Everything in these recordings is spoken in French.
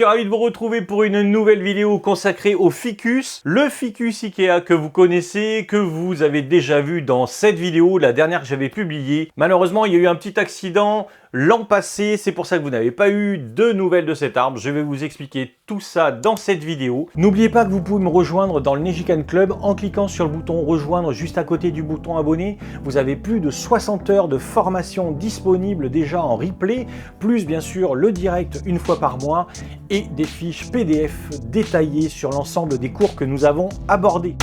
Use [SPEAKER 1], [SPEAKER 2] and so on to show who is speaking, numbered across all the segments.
[SPEAKER 1] Je suis ravi de vous retrouver pour une nouvelle vidéo consacrée au ficus. Le ficus Ikea que vous connaissez, que vous avez déjà vu dans cette vidéo, la dernière que j'avais publiée. Malheureusement, il y a eu un petit accident l'an passé, c'est pour ça que vous n'avez pas eu de nouvelles de cet arbre. Je vais vous expliquer tout ça dans cette vidéo. N'oubliez pas que vous pouvez me rejoindre dans le Nejikan Club en cliquant sur le bouton rejoindre juste à côté du bouton abonner. Vous avez plus de 60 heures de formation disponibles déjà en replay, plus bien sûr le direct une fois par mois et des fiches PDF détaillées sur l'ensemble des cours que nous avons abordés.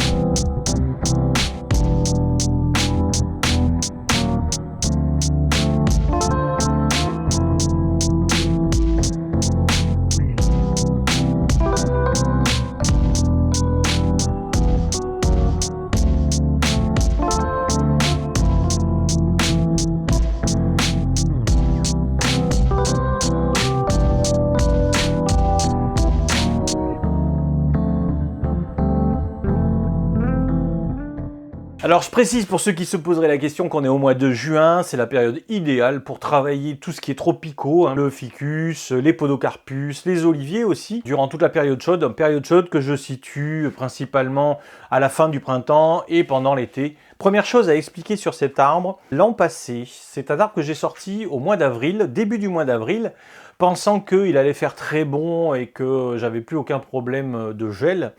[SPEAKER 1] Alors je précise pour ceux qui se poseraient la question qu'on est au mois de juin, c'est la période idéale pour travailler tout ce qui est tropicaux, le ficus, les podocarpus, les oliviers aussi, durant toute la période chaude que je situe principalement à la fin du printemps et pendant l'été. Première chose à expliquer sur cet arbre, l'an passé, c'est un arbre que j'ai sorti au mois d'avril, début du mois d'avril, pensant qu'il allait faire très bon et que j'avais plus aucun problème de gel.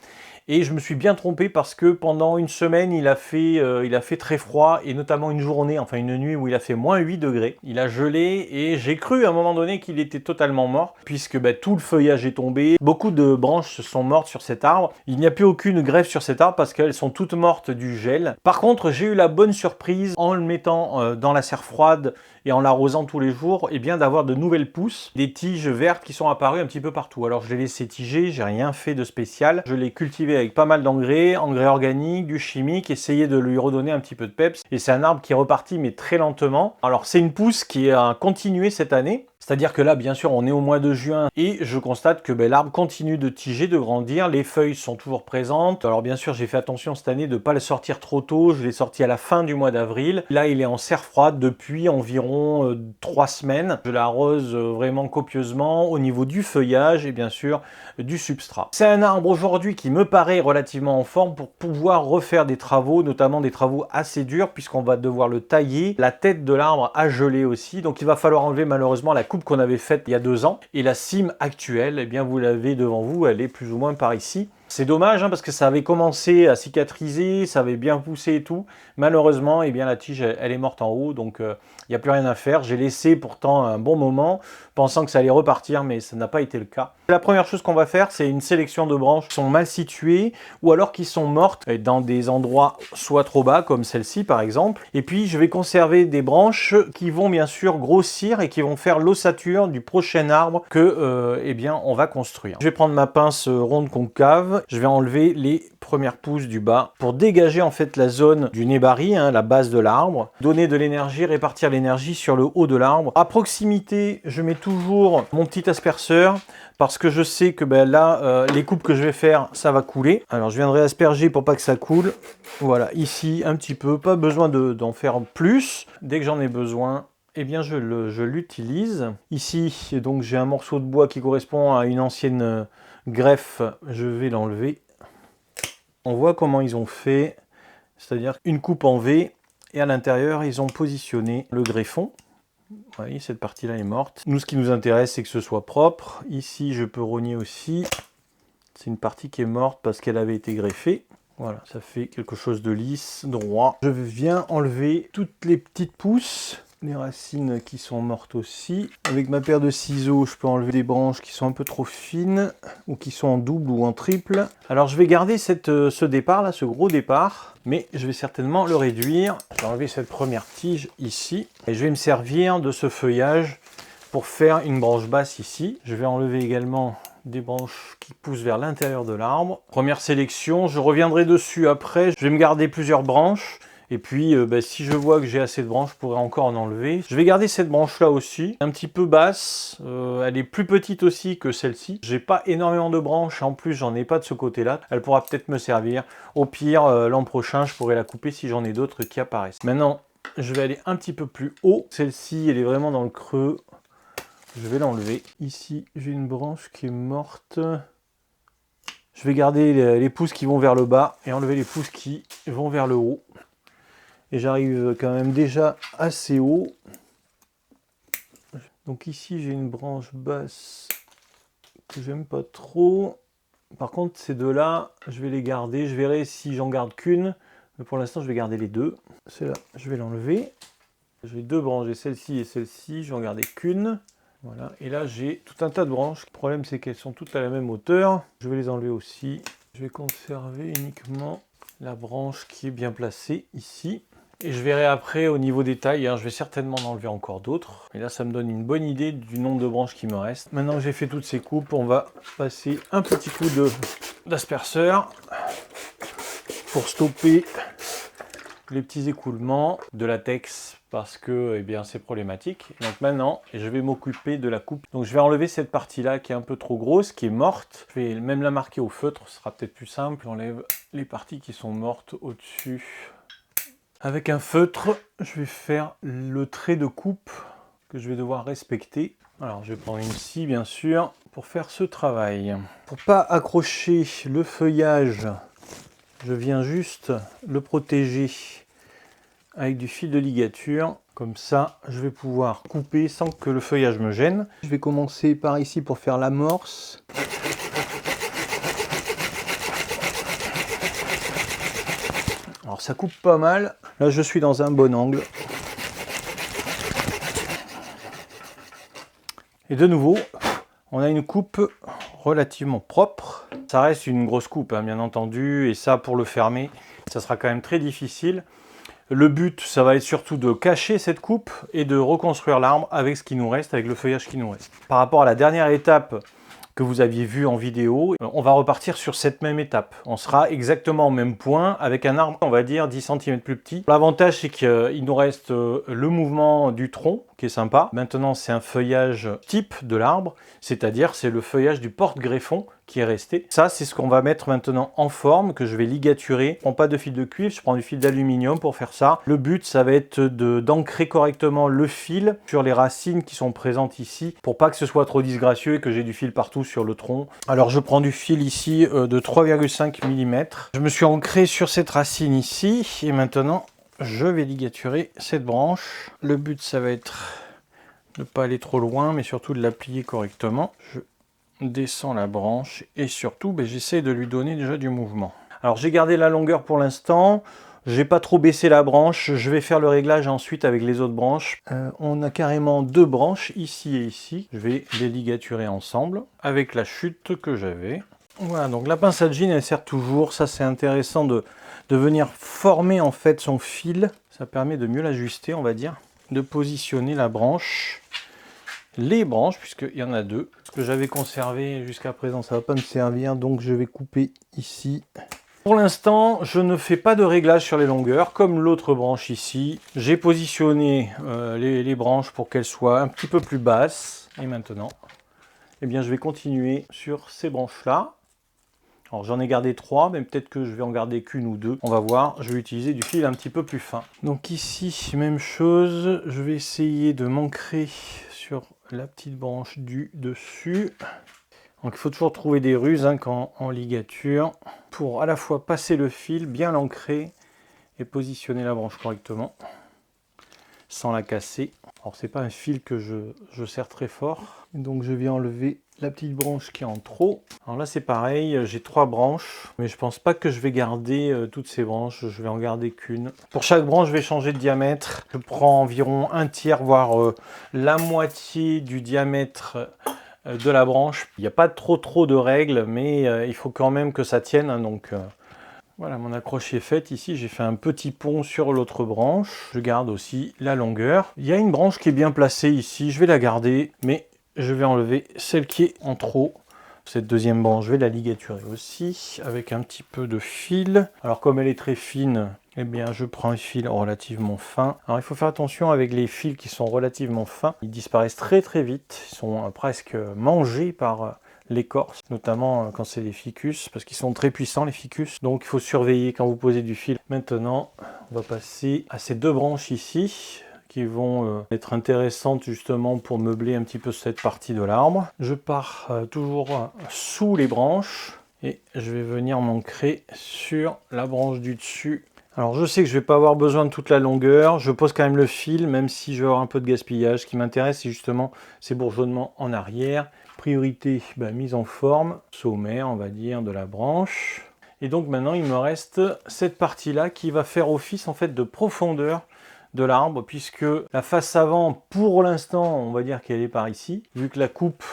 [SPEAKER 1] Et je me suis bien trompé parce que pendant une semaine, il a fait très froid et notamment une journée, enfin une nuit où il a fait moins 8 degrés. Il a gelé et j'ai cru à un moment donné qu'il était totalement mort puisque tout le feuillage est tombé. Beaucoup de branches sont mortes sur cet arbre. Il n'y a plus aucune greffe sur cet arbre parce qu'elles sont toutes mortes du gel. Par contre, j'ai eu la bonne surprise en le mettant dans la serre froide et en l'arrosant tous les jours, et bien d'avoir de nouvelles pousses, des tiges vertes qui sont apparues un petit peu partout. Alors je l'ai laissé tiger, j'ai rien fait de spécial. Je l'ai cultivé avec pas mal d'engrais, engrais organiques, du chimique, essayer de lui redonner un petit peu de peps. Et c'est un arbre qui est reparti mais très lentement. Alors c'est une pousse qui a continué cette année. C'est-à-dire que là, bien sûr, on est au mois de juin et je constate que l'arbre continue de tiger, de grandir. Les feuilles sont toujours présentes. Alors bien sûr, j'ai fait attention cette année de ne pas le sortir trop tôt. Je l'ai sorti à la fin du mois d'avril. Là, il est en serre froide depuis environ 3 semaines. Je l'arrose vraiment copieusement au niveau du feuillage et bien sûr du substrat. C'est un arbre aujourd'hui qui me paraît relativement en forme pour pouvoir refaire des travaux, notamment des travaux assez durs puisqu'on va devoir le tailler. La tête de l'arbre a gelé aussi, donc il va falloir enlever malheureusement la coupe qu'on avait faite il y a 2 ans. Et la cime actuelle, eh bien vous l'avez devant vous, elle est plus ou moins par ici. C'est dommage parce que ça avait commencé à cicatriser, ça avait bien poussé et tout. Malheureusement, eh bien, la tige, elle est morte en haut, donc il n'y a plus rien à faire. J'ai laissé pourtant un bon moment, pensant que ça allait repartir, mais ça n'a pas été le cas. La première chose qu'on va faire, c'est une sélection de branches qui sont mal situées, ou alors qui sont mortes dans des endroits soit trop bas, comme celle-ci par exemple. Et puis, je vais conserver des branches qui vont bien sûr grossir et qui vont faire l'ossature du prochain arbre que, eh bien, on va construire. Je vais prendre ma pince ronde concave. Je vais enlever les premières pousses du bas pour dégager en fait la zone du nébari, la base de l'arbre, donner de l'énergie, répartir l'énergie sur le haut de l'arbre. À proximité, je mets toujours mon petit asperceur parce que je sais que là, les coupes que je vais faire, ça va couler. Alors je viendrai asperger pour pas que ça coule. Voilà, ici un petit peu, pas besoin d'en faire plus. Dès que j'en ai besoin, eh bien je l'utilise. Ici, donc j'ai un morceau de bois qui correspond à une ancienne greffe, je vais l'enlever. On voit comment ils ont fait, c'est-à-dire une coupe en V et à l'intérieur ils ont positionné le greffon. Vous voyez, cette partie-là est morte. Nous, ce qui nous intéresse, c'est que ce soit propre. Ici, je peux rogner aussi. C'est une partie qui est morte parce qu'elle avait été greffée. Voilà, ça fait quelque chose de lisse, droit. Je viens enlever toutes les petites pousses. Les racines qui sont mortes aussi. Avec ma paire de ciseaux, je peux enlever des branches qui sont un peu trop fines ou qui sont en double ou en triple. Alors je vais garder ce départ là, ce gros départ, mais je vais certainement le réduire. Je vais enlever cette première tige ici et je vais me servir de ce feuillage pour faire une branche basse ici. Je vais enlever également des branches qui poussent vers l'intérieur de l'arbre. Première sélection, je reviendrai dessus après. Je vais me garder plusieurs branches. Et puis, si je vois que j'ai assez de branches, je pourrais encore en enlever. Je vais garder cette branche-là aussi, un petit peu basse. Elle est plus petite aussi que celle-ci. J'ai pas énormément de branches, en plus, j'en ai pas de ce côté-là. Elle pourra peut-être me servir. Au pire, l'an prochain, je pourrai la couper si j'en ai d'autres qui apparaissent. Maintenant, je vais aller un petit peu plus haut. Celle-ci, elle est vraiment dans le creux. je vais l'enlever. Ici, j'ai une branche qui est morte. Je vais garder les pouces qui vont vers le bas et enlever les pouces qui vont vers le haut. Et j'arrive quand même déjà assez haut. Donc ici, j'ai une branche basse que j'aime pas trop. Par contre, ces deux-là, je vais les garder. Je verrai si j'en garde qu'une. Mais pour l'instant, je vais garder les deux. Celle-là, je vais l'enlever. J'ai deux branches, j'ai celle-ci et celle-ci. Je vais en garder qu'une. Voilà. Et là, j'ai tout un tas de branches. Le problème, c'est qu'elles sont toutes à la même hauteur. Je vais les enlever aussi. Je vais conserver uniquement la branche qui est bien placée ici. Et je verrai après au niveau des tailles, je vais certainement en enlever encore d'autres. Et là, ça me donne une bonne idée du nombre de branches qui me restent. Maintenant que j'ai fait toutes ces coupes, on va passer un petit coup d'asperceur pour stopper les petits écoulements de latex parce que eh bien, c'est problématique. Donc maintenant, je vais m'occuper de la coupe. Donc je vais enlever cette partie-là qui est un peu trop grosse, qui est morte. Je vais même la marquer au feutre, ce sera peut-être plus simple. J'enlève les parties qui sont mortes au-dessus. Avec un feutre, je vais faire le trait de coupe que je vais devoir respecter. Alors je vais prendre une scie bien sûr pour faire ce travail. Pour pas accrocher le feuillage, je viens juste le protéger avec du fil de ligature. Comme ça, je vais pouvoir couper sans que le feuillage me gêne. Je vais commencer par ici pour faire l'amorce. Alors ça coupe pas mal. Là, je suis dans un bon angle. Et de nouveau, on a une coupe relativement propre. Ça reste une grosse coupe, bien entendu. Et ça, pour le fermer, ça sera quand même très difficile. Le but, ça va être surtout de cacher cette coupe et de reconstruire l'arbre avec ce qui nous reste, avec le feuillage qui nous reste. Par rapport à la dernière étape que vous aviez vue en vidéo, on va repartir sur cette même étape. On sera exactement au même point avec un arbre, on va dire 10 cm plus petit. L'avantage, c'est qu'il nous reste le mouvement du tronc, qui est sympa. Maintenant, c'est un feuillage type de l'arbre, c'est-à-dire c'est le feuillage du porte-greffon qui est resté. Ça, c'est ce qu'on va mettre maintenant en forme, que je vais ligaturer. Je prends pas de fil de cuivre, je prends du fil d'aluminium pour faire ça. Le but, ça va être d'ancrer correctement le fil sur les racines qui sont présentes ici, pour pas que ce soit trop disgracieux et que j'ai du fil partout sur le tronc. Alors, je prends du fil ici de 3,5 mm. Je me suis ancré sur cette racine ici, et maintenant, je vais ligaturer cette branche. Le but, ça va être de ne pas aller trop loin, mais surtout de la plier correctement. Je descends la branche et surtout, j'essaie de lui donner déjà du mouvement. Alors, j'ai gardé la longueur pour l'instant. J'ai pas trop baissé la branche. Je vais faire le réglage ensuite avec les autres branches. On a carrément deux branches, ici et ici. Je vais les ligaturer ensemble avec la chute que j'avais. Voilà, donc la pince à jean, elle sert toujours. Ça, c'est intéressant de venir former en fait son fil. Ça permet de mieux l'ajuster, on va dire. De positionner la branche. Les branches, puisqu'il y en a deux. Ce que j'avais conservé jusqu'à présent, ça ne va pas me servir. Donc je vais couper ici. Pour l'instant, je ne fais pas de réglage sur les longueurs, comme l'autre branche ici. J'ai positionné les branches pour qu'elles soient un petit peu plus basses. Et maintenant, eh bien, je vais continuer sur ces branches-là. Alors j'en ai gardé 3, mais peut-être que je vais en garder qu'une ou deux. On va voir, je vais utiliser du fil un petit peu plus fin. Donc ici, même chose, je vais essayer de m'ancrer sur la petite branche du dessus. Donc il faut toujours trouver des ruses quand en ligature, pour à la fois passer le fil, bien l'ancrer et positionner la branche correctement, sans la casser. Alors c'est pas un fil que je serre très fort, donc je vais enlever la petite branche qui est en trop. Alors là c'est pareil, j'ai 3 branches, mais je pense pas que je vais garder toutes ces branches, je vais en garder qu'une. Pour chaque branche je vais changer de diamètre, je prends environ un tiers, voire la moitié du diamètre de la branche. Il n'y a pas trop de règles, mais il faut quand même que ça tienne, donc... Voilà, mon accroche est faite. Ici, j'ai fait un petit pont sur l'autre branche. Je garde aussi la longueur. Il y a une branche qui est bien placée ici. Je vais la garder, mais je vais enlever celle qui est en trop. Cette deuxième branche, je vais la ligaturer aussi avec un petit peu de fil. Alors, comme elle est très fine, eh bien, je prends un fil relativement fin. Alors, il faut faire attention avec les fils qui sont relativement fins. Ils disparaissent très vite. Ils sont presque mangés par... l'écorce, notamment quand c'est des ficus, parce qu'ils sont très puissants les ficus, donc il faut surveiller quand vous posez du fil. Maintenant, on va passer à ces deux branches ici, qui vont être intéressantes justement pour meubler un petit peu cette partie de l'arbre. Je pars toujours sous les branches et je vais venir m'ancrer sur la branche du dessus. Alors je sais que je ne vais pas avoir besoin de toute la longueur, je pose quand même le fil, même si je vais avoir un peu de gaspillage. Ce qui m'intéresse, c'est justement ces bourgeonnements en arrière. Priorité, mise en forme, sommaire, on va dire, de la branche. Et donc maintenant, il me reste cette partie-là qui va faire office en fait de profondeur de l'arbre, puisque la face avant, pour l'instant, on va dire qu'elle est par ici, vu que la coupe,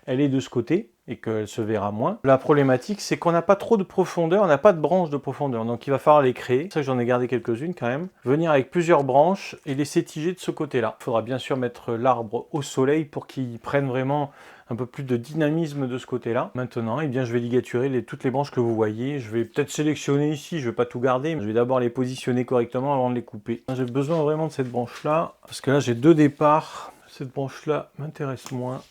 [SPEAKER 1] elle est de ce côté, et qu'elle se verra moins. La problématique, c'est qu'on n'a pas trop de profondeur, on n'a pas de branches de profondeur, donc il va falloir les créer. C'est ça que j'en ai gardé quelques-unes quand même. Venir avec plusieurs branches et laisser tiger de ce côté-là. Il faudra bien sûr mettre l'arbre au soleil pour qu'il prenne vraiment un peu plus de dynamisme de ce côté-là. Maintenant, eh bien, je vais ligaturer toutes les branches que vous voyez. Je vais peut-être sélectionner ici, je ne vais pas tout garder, mais je vais d'abord les positionner correctement avant de les couper. J'ai besoin vraiment de cette branche-là, parce que là, j'ai deux départs. Cette branche-là m'intéresse moins.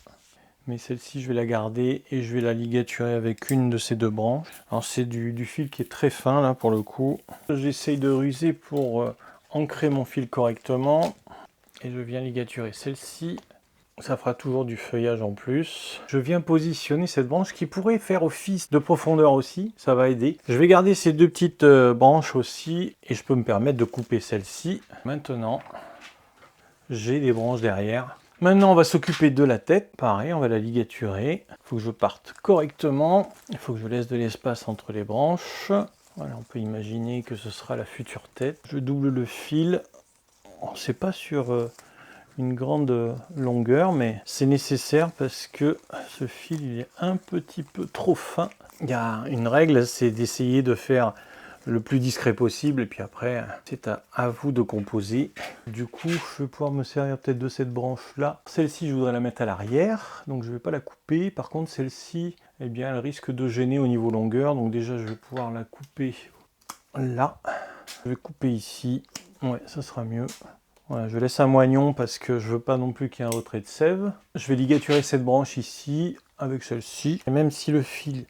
[SPEAKER 1] Mais celle-ci, je vais la garder et je vais la ligaturer avec une de ces deux branches. Alors c'est du fil qui est très fin là pour le coup. J'essaye de ruser pour ancrer mon fil correctement. Et je viens ligaturer celle-ci. Ça fera toujours du feuillage en plus. Je viens positionner cette branche qui pourrait faire office de profondeur aussi. Ça va aider. Je vais garder ces deux petites branches aussi. Et je peux me permettre de couper celle-ci. Maintenant, j'ai des branches derrière. Maintenant, on va s'occuper de la tête. Pareil, on va la ligaturer. Il faut que je parte correctement. Il faut que je laisse de l'espace entre les branches. Voilà, on peut imaginer que ce sera la future tête. Je double le fil. C'est pas sur une grande longueur, mais c'est nécessaire parce que ce fil il est un petit peu trop fin. Il y a une règle, c'est d'essayer de faire le plus discret possible, et puis après c'est à vous de composer. Du coup, je vais pouvoir me servir peut-être de cette branche là. Celle-ci, je voudrais la mettre à l'arrière, donc je ne vais pas la couper. Par contre, celle-ci, eh bien, elle risque de gêner au niveau longueur, donc déjà je vais pouvoir la couper là. Je vais couper ici, ouais, ça sera mieux. Voilà, je laisse un moignon parce que je veux pas non plus qu'il y ait un retrait de sève. Je vais ligaturer cette branche ici avec celle-ci, et même si le fil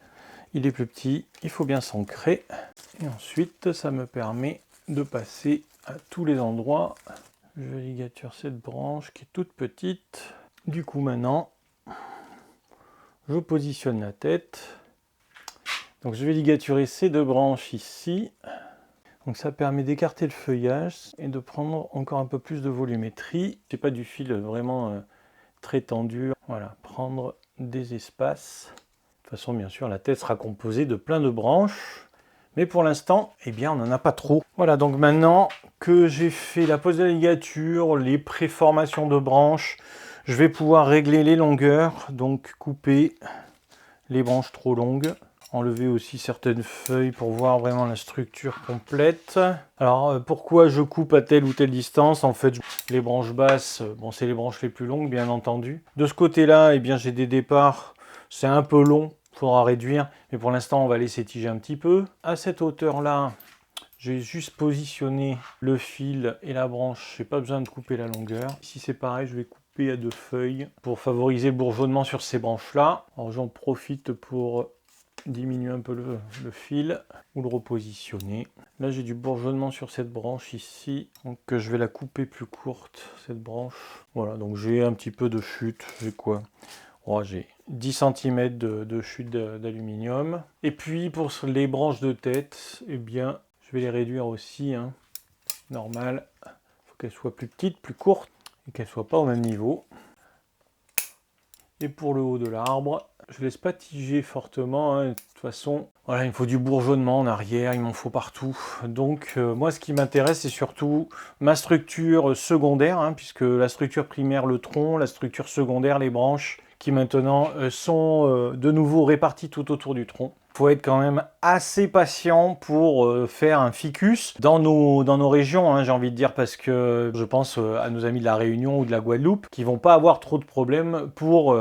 [SPEAKER 1] il est plus petit, il faut bien s'ancrer. Et ensuite, ça me permet de passer à tous les endroits. Je ligature cette branche qui est toute petite. Du coup, maintenant, je positionne la tête. Donc, je vais ligaturer ces deux branches ici. Donc, ça permet d'écarter le feuillage et de prendre encore un peu plus de volumétrie. C'est pas du fil vraiment très tendu. Voilà, prendre des espaces. De toute façon, bien sûr, la tête sera composée de plein de branches. Mais pour l'instant, eh bien, on n'en a pas trop. Voilà, donc maintenant que j'ai fait la pose de la ligature, les préformations de branches, je vais pouvoir régler les longueurs. Donc, couper les branches trop longues. Enlever aussi certaines feuilles pour voir vraiment la structure complète. Alors, pourquoi je coupe à telle ou telle distance? En fait, les branches basses, bon, c'est les branches les plus longues, bien entendu. De ce côté-là, eh bien, j'ai des départs. C'est un peu long, il faudra réduire, mais pour l'instant, on va laisser tiger un petit peu. À cette hauteur-là, j'ai juste positionné le fil et la branche. Je n'ai pas besoin de couper la longueur. Ici, c'est pareil, je vais couper à deux feuilles pour favoriser le bourgeonnement sur ces branches-là. Alors, j'en profite pour diminuer un peu le fil ou le repositionner. Là, j'ai du bourgeonnement sur cette branche ici, donc je vais la couper plus courte, cette branche. Voilà, donc j'ai un petit peu de chute. J'ai quoi? Oh, j'ai 10 cm de chute d'aluminium. Et puis pour les branches de tête, eh bien, je vais les réduire aussi, hein, normal. Il faut qu'elles soient plus petites, plus courtes, et qu'elles ne soient pas au même niveau. Et pour le haut de l'arbre, je ne laisse pas tiger fortement, hein. De toute façon, voilà, il me faut du bourgeonnement en arrière, il m'en faut partout. Donc moi, ce qui m'intéresse, c'est surtout ma structure secondaire, hein, puisque la structure primaire, le tronc, la structure secondaire, les branches, qui maintenant sont de nouveau réparties tout autour du tronc. Il faut être quand même assez patient pour faire un ficus dans nos régions, hein, j'ai envie de dire, parce que je pense à nos amis de la Réunion ou de la Guadeloupe qui vont pas avoir trop de problèmes pour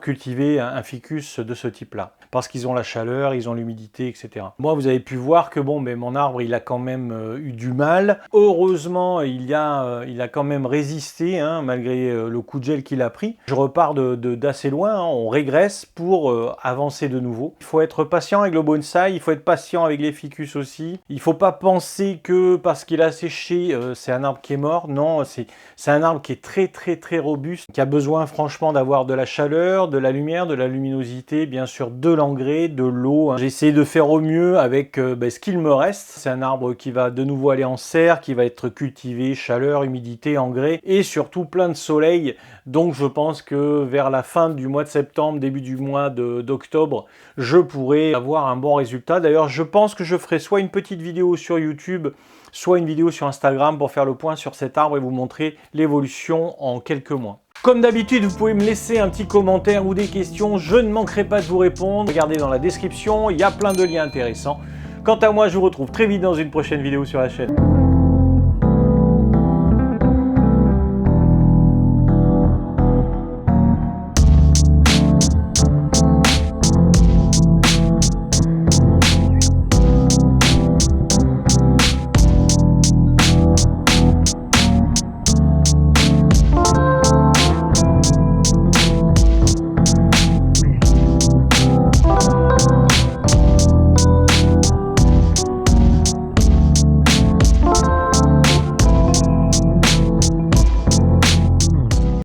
[SPEAKER 1] cultiver un ficus de ce type-là. Parce qu'ils ont la chaleur, ils ont l'humidité, etc. Moi, vous avez pu voir que bon, mais mon arbre, il a quand même eu du mal. Heureusement, il a quand même résisté, hein, malgré le coup de gel qu'il a pris. Je repars d'assez loin, hein, on régresse pour avancer de nouveau. Il faut être patient avec le bonsaï, il faut être patient avec les ficus aussi. Il faut pas penser que parce qu'il a séché, c'est un arbre qui est mort. Non, c'est un arbre qui est très robuste, qui a besoin franchement d'avoir de la chaleur, de la lumière, de la luminosité, bien sûr de l'engrais, de l'eau. J'ai essayé de faire au mieux avec ce qu'il me reste. C'est un arbre qui va de nouveau aller en serre, qui va être cultivé, chaleur, humidité, engrais et surtout plein de soleil. Donc je pense que vers la fin du mois de septembre, début du mois d'octobre, je pourrai avoir un bon résultat. D'ailleurs, je pense que je ferai soit une petite vidéo sur YouTube, soit une vidéo sur Instagram pour faire le point sur cet arbre et vous montrer l'évolution en quelques mois. Comme d'habitude, vous pouvez me laisser un petit commentaire ou des questions, je ne manquerai pas de vous répondre. Regardez dans la description, il y a plein de liens intéressants. Quant à moi, je vous retrouve très vite dans une prochaine vidéo sur la chaîne.